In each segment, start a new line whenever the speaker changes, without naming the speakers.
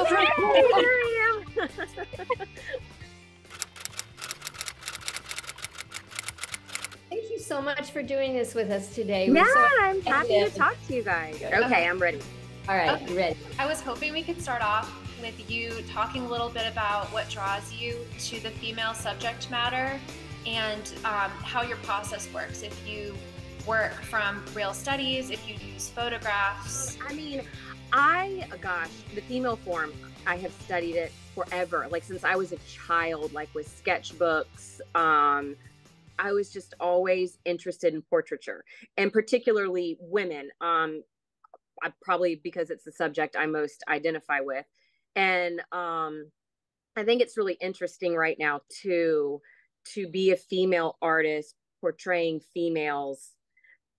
Oh,
Yay, there I am.
Thank you so much for doing this with us today.
Yeah,
We're so
I'm happy to talk to you guys. Okay, I'm ready.
All right, you ready?
I was hoping we could start off with you talking a little bit about what draws you to the female subject matter and how your process works. If you work from real studies, if you use photographs.
I mean, gosh, the female form, I have studied it forever. Like since I was a child, like with sketchbooks, I was just always interested in portraiture and particularly women. Probably because it's the subject I most identify with. And I think it's really interesting right now to be a female artist portraying females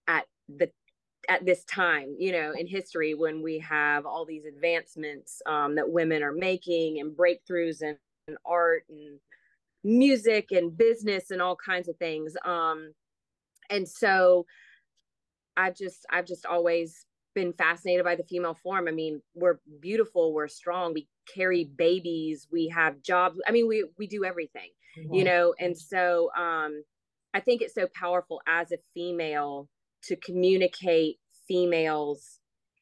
at this time, you know, in history when we have all these advancements that women are making and breakthroughs in art and music and business and all kinds of things. And so I've just always been fascinated by the female form. I mean, we're beautiful, we're strong, we carry babies, we have jobs. I mean, we do everything, you know? And so I think it's so powerful as a female to communicate females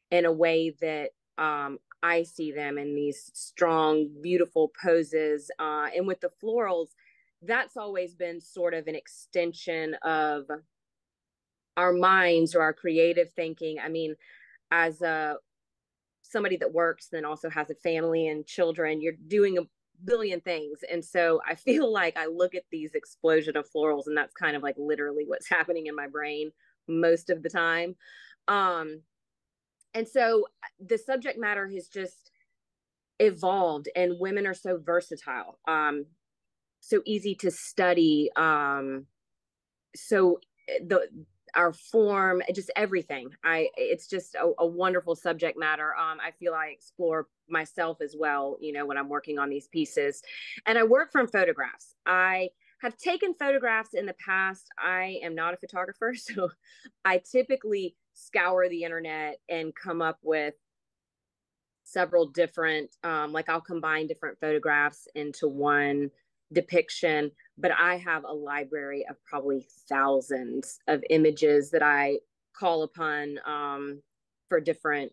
in a way that I see them in these strong, beautiful poses. And with the florals, that's always been sort of an extension of our minds or our creative thinking. I mean, as somebody that works, then also has a family and children, you're doing a billion things. And so I feel like I look at these explosion of florals and that's kind of like literally what's happening in my brain most of the time. And so the subject matter has just evolved and women are so versatile, so easy to study. So our form, just everything. It's just a wonderful subject matter. I feel I explore myself as well, you know, when I'm working on these pieces. And I work from photographs. I have taken photographs in the past. I am not a photographer, so I typically scour the internet and come up with several different, like I'll combine different photographs into one depiction, but I have a library of probably thousands of images that I call upon for different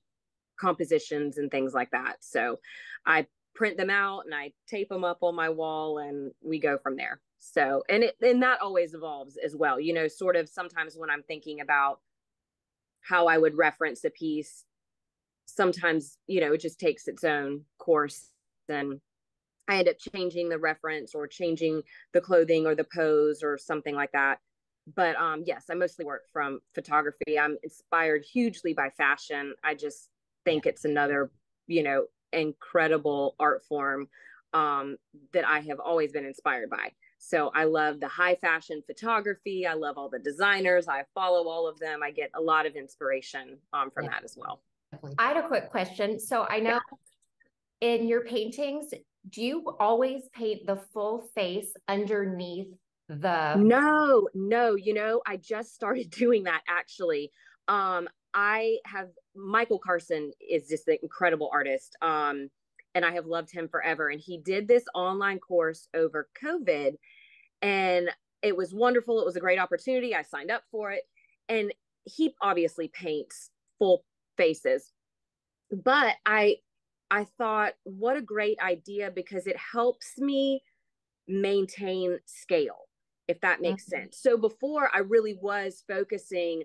compositions and things like that. So I print them out and I tape them up on my wall and we go from there. So, and that always evolves as well, you know, sort of sometimes when I'm thinking about how I would reference a piece, sometimes, you know, it just takes its own course and I end up changing the reference or changing the clothing or the pose or something like that. But yes, I mostly work from photography. I'm inspired hugely by fashion. I just think it's another, you know, incredible art form that I have always been inspired by. So I love the high fashion photography. I love all the designers. I follow all of them. I get a lot of inspiration from that as well.
I had a quick question. So I know in your paintings, do you always paint the full face underneath the...
No, you know, I just started doing that actually. I have, Michael Carson is just an incredible artist. And I have loved him forever. And he did this online course over COVID and it was wonderful. It was a great opportunity. I signed up for it. And he obviously paints full faces, but I thought, what a great idea, because it helps me maintain scale, if that makes sense. So before I really was focusing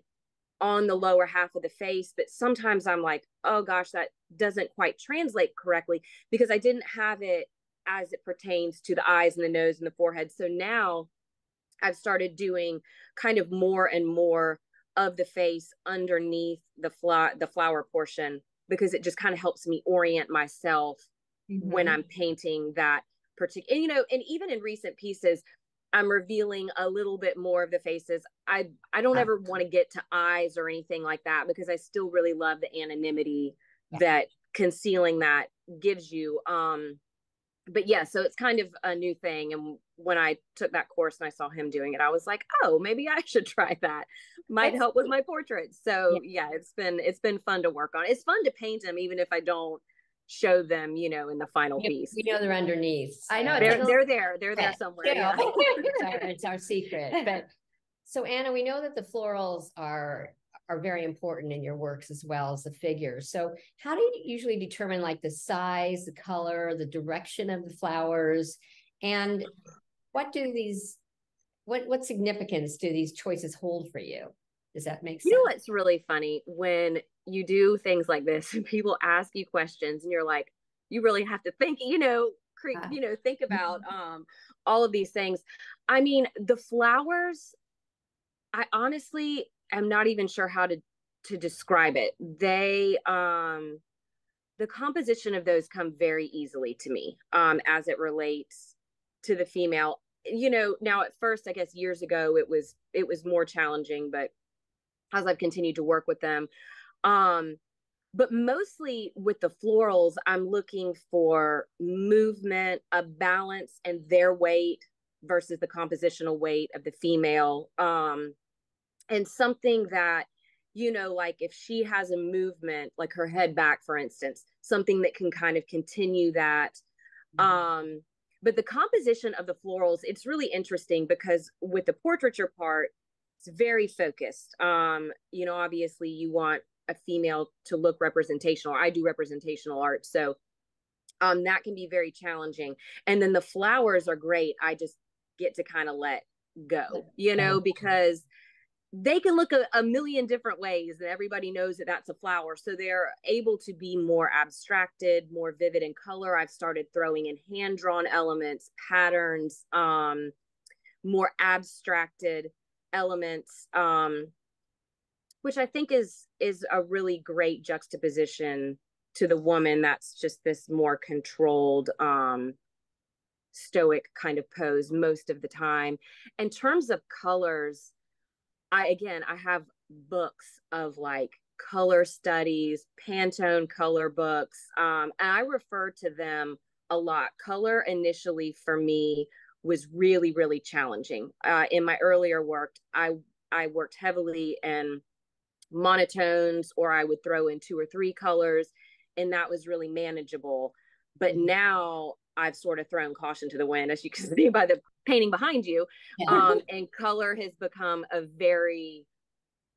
on the lower half of the face, but sometimes I'm like, oh gosh, that doesn't quite translate correctly because I didn't have it as it pertains to the eyes and the nose and the forehead. So now I've started doing kind of more and more of the face underneath the flower portion, because it just kind of helps me orient myself when I'm painting that particular, you know, and even in recent pieces, I'm revealing a little bit more of the faces. I don't ever want to get to eyes or anything like that, because I still really love the anonymity that concealing that gives you. But yeah, so it's kind of a new thing. And when I took that course and I saw him doing it, I was like, oh, maybe I should try that. Might help with my portraits. So yeah, it's been fun to work on. It's fun to paint them, even if I don't show them, you know, in the final piece.
We know they're underneath. So.
I know
they're there somewhere.
Yeah.
Yeah.
It's our secret. But so Anna, we know that the florals are very important in your works as well as the figures. So how do you usually determine like the size, the color, the direction of the flowers, and what significance do these choices hold for you? Does that make sense?
You know what's really funny when you do things like this and people ask you questions and you're like, you really have to think, think about all of these things. I mean, the flowers, I honestly am not even sure how to describe it. They the composition of those come very easily to me as it relates to the female. You know, now at first, I guess years ago it was more challenging, but as I've continued to work with them, but mostly with the florals, I'm looking for movement, a balance, and their weight versus the compositional weight of the female, and something that, you know, like if she has a movement, like her head back, for instance, something that can kind of continue that. But the composition of the florals, it's really interesting because with the portraiture part, it's very focused. You know, obviously you want a female to look representational. I do representational art, so that can be very challenging. And then the flowers are great. I just get to kind of let go, you know, because they can look a million different ways and everybody knows that that's a flower. So they're able to be more abstracted, more vivid in color. I've started throwing in hand-drawn elements, patterns, more abstracted elements, which I think is a really great juxtaposition to the woman that's just this more controlled, stoic kind of pose most of the time. In terms of colors, I have books of like color studies, Pantone color books, and I refer to them a lot. Color initially for me was really, really challenging. In my earlier work, I worked heavily in monotones, or I would throw in 2 or 3 colors, and that was really manageable. But now I've sort of thrown caution to the wind, as you can see by the painting behind you. And color has become a very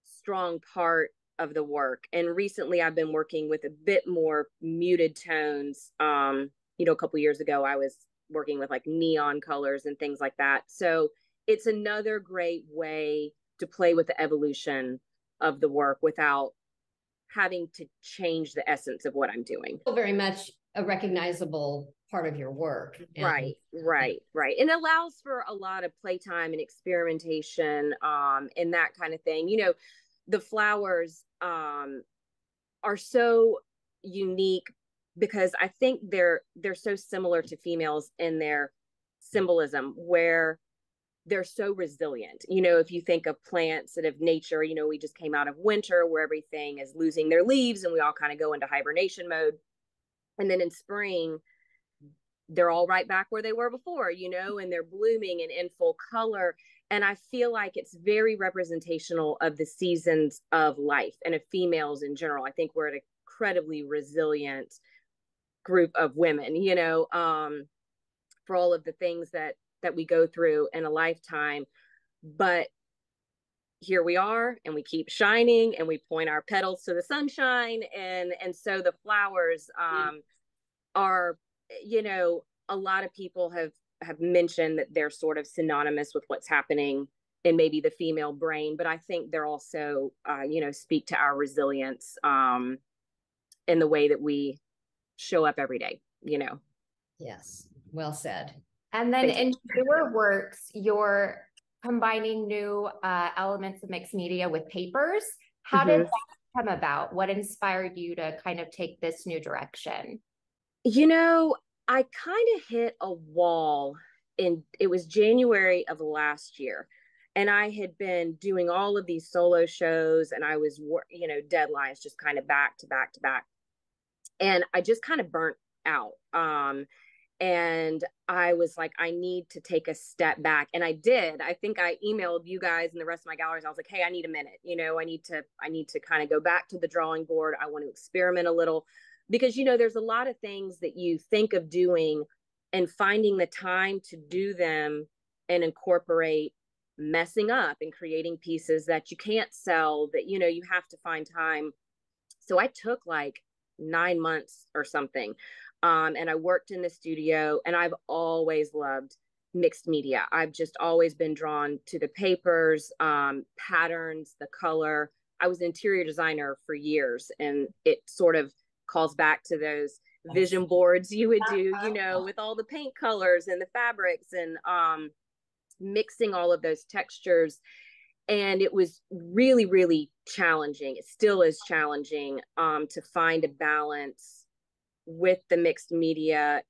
strong part of the work. And recently I've been working with a bit more muted tones. You know, a couple years ago, I was working with like neon colors and things like that. So it's another great way to play with the evolution of the work without having to change the essence of what I'm doing.
Very much a recognizable part of your work.
Right. And it allows for a lot of playtime and experimentation, and that kind of thing. You know, the flowers are so unique because I think they're so similar to females in their symbolism, where they're so resilient. You know, if you think of plants and of nature, you know, we just came out of winter where everything is losing their leaves and we all kind of go into hibernation mode. And then in spring, they're all right back where they were before, you know, and they're blooming and in full color. And I feel like it's very representational of the seasons of life and of females in general. I think we're an incredibly resilient group of women, you know, for all of the things that we go through in a lifetime. But here we are, and we keep shining, and we point our petals to the sunshine. And so the flowers are, you know, a lot of people have mentioned that they're sort of synonymous with what's happening in maybe the female brain, but I think they're also, you know, speak to our resilience in the way that we show up every day, you know.
Yes, well said.
And then in your works, you're combining new elements of mixed media with papers. How did that come about? What inspired you to kind of take this new direction?
You know, I kind of hit a wall it was January of last year. And I had been doing all of these solo shows, and I was, you know, deadlines just kind of back to back to back. And I just kind of burnt out. And I was like, I need to take a step back. And I did. I think I emailed you guys and the rest of my galleries. I was like, hey, I need a minute. You know, I need to kind of go back to the drawing board. I want to experiment a little. because, you know, there's a lot of things that you think of doing and finding the time to do them and incorporate messing up and creating pieces that you can't sell, that, you know, you have to find time. So I took like 9 months or something. And I worked in the studio, and I've always loved mixed media. I've just always been drawn to the papers, patterns, the color. I was an interior designer for years, and it sort of calls back to those vision boards you would do, you know, with all the paint colors and the fabrics, and mixing all of those textures. And it was really, really challenging. It still is challenging to find a balance with the mixed media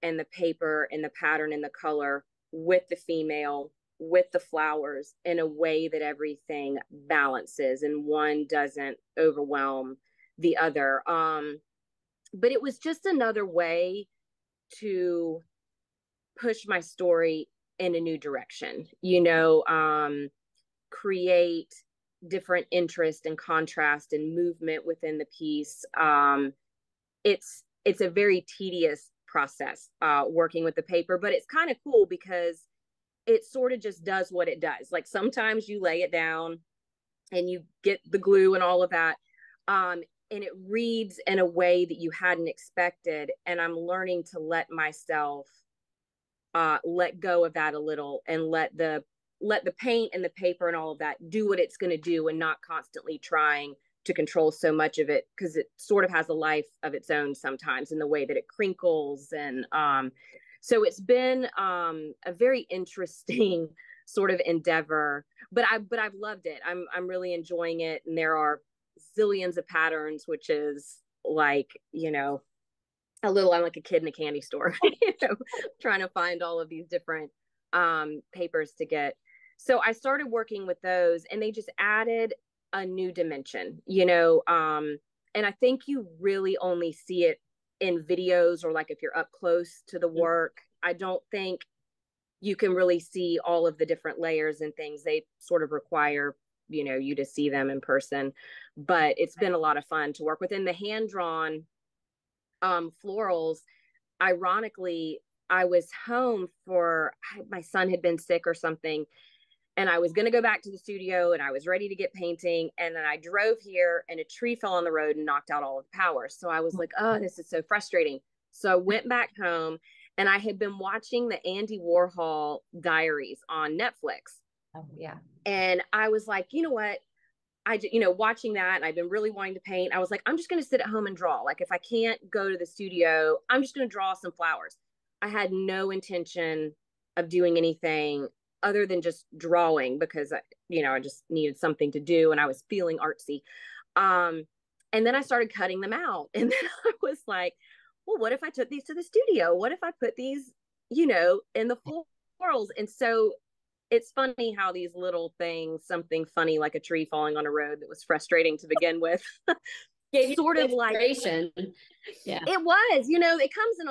and the paper and the pattern and the color, with the female, with the flowers, in a way that everything balances and one doesn't overwhelm the other. But it was just another way to push my story in a new direction, you know, create different interest and contrast and movement within the piece. It's a very tedious process working with the paper, but it's kind of cool because it sort of just does what it does. Like sometimes you lay it down and you get the glue and all of that, and it reads in a way that you hadn't expected. And I'm learning to let myself let go of that a little, and let the paint and the paper and all of that do what it's going to do, and not constantly trying to control so much of it, because it sort of has a life of its own sometimes in the way that it crinkles. And so it's been a very interesting sort of endeavor, but I've loved it. I'm really enjoying it. And there are zillions of patterns, which is like, you know, I'm like a kid in a candy store, you know, trying to find all of these different papers to get. So I started working with those, and they just added a new dimension, you know, and I think you really only see it in videos, or like if you're up close to the work. I don't think you can really see all of the different layers and things. They sort of require, you know, you to see them in person. But it's been a lot of fun to work with. In the hand-drawn florals, ironically, I was home my son had been sick or something, and I was going to go back to the studio, and I was ready to get painting. And then I drove here, and a tree fell on the road and knocked out all of the power. So I was like, oh, this is so frustrating. So I went back home, and I had been watching the Andy Warhol Diaries on Netflix.
Oh, yeah.
And I was like, you know what? You know, watching that, and I've been really wanting to paint. I was like, I'm just going to sit at home and draw. Like, if I can't go to the studio, I'm just going to draw some flowers. I had no intention of doing anything other than just drawing, because I just needed something to do, and I was feeling artsy. And then I started cutting them out, and then I was like, well, what if I took these to the studio? What if I put these, you know, in the florals? And so it's funny how these little things, something funny like a tree falling on a road that was frustrating to begin with, sort of like,
yeah,
it was, you know, it comes in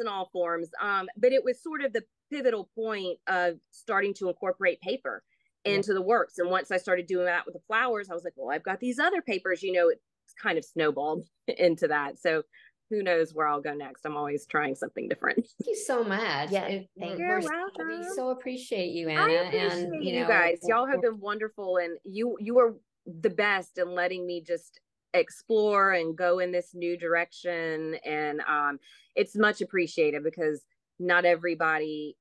all forms. But it was sort of the pivotal point of starting to incorporate paper into the works. And once I started doing that with the flowers, I was like, well, I've got these other papers, you know, it's kind of snowballed into that. So who knows where I'll go next. I'm always trying something different.
Thank you so much.
Yeah,
We so appreciate you, Anna.
I appreciate
and
you guys. Y'all have been wonderful, and you are the best in letting me just explore and go in this new direction. And it's much appreciated, because not everybody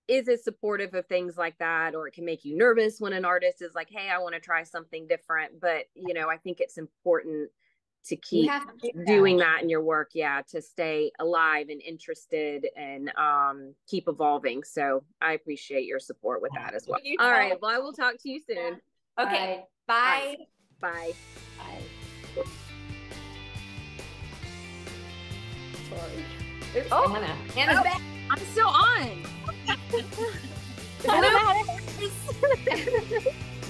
is as supportive of things like that, or it can make you nervous when an artist is like, hey, I want to try something different. But, you know, I think it's important to keep doing that in your work, to stay alive and interested, and keep evolving. So I appreciate your support with that as well. All right, well, I will talk to you soon.
Okay, bye.
Bye.
Sorry.
Oops.
Oh, Anna's back.
I'm still on.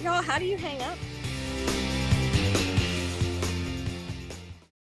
Y'all, how do you hang up?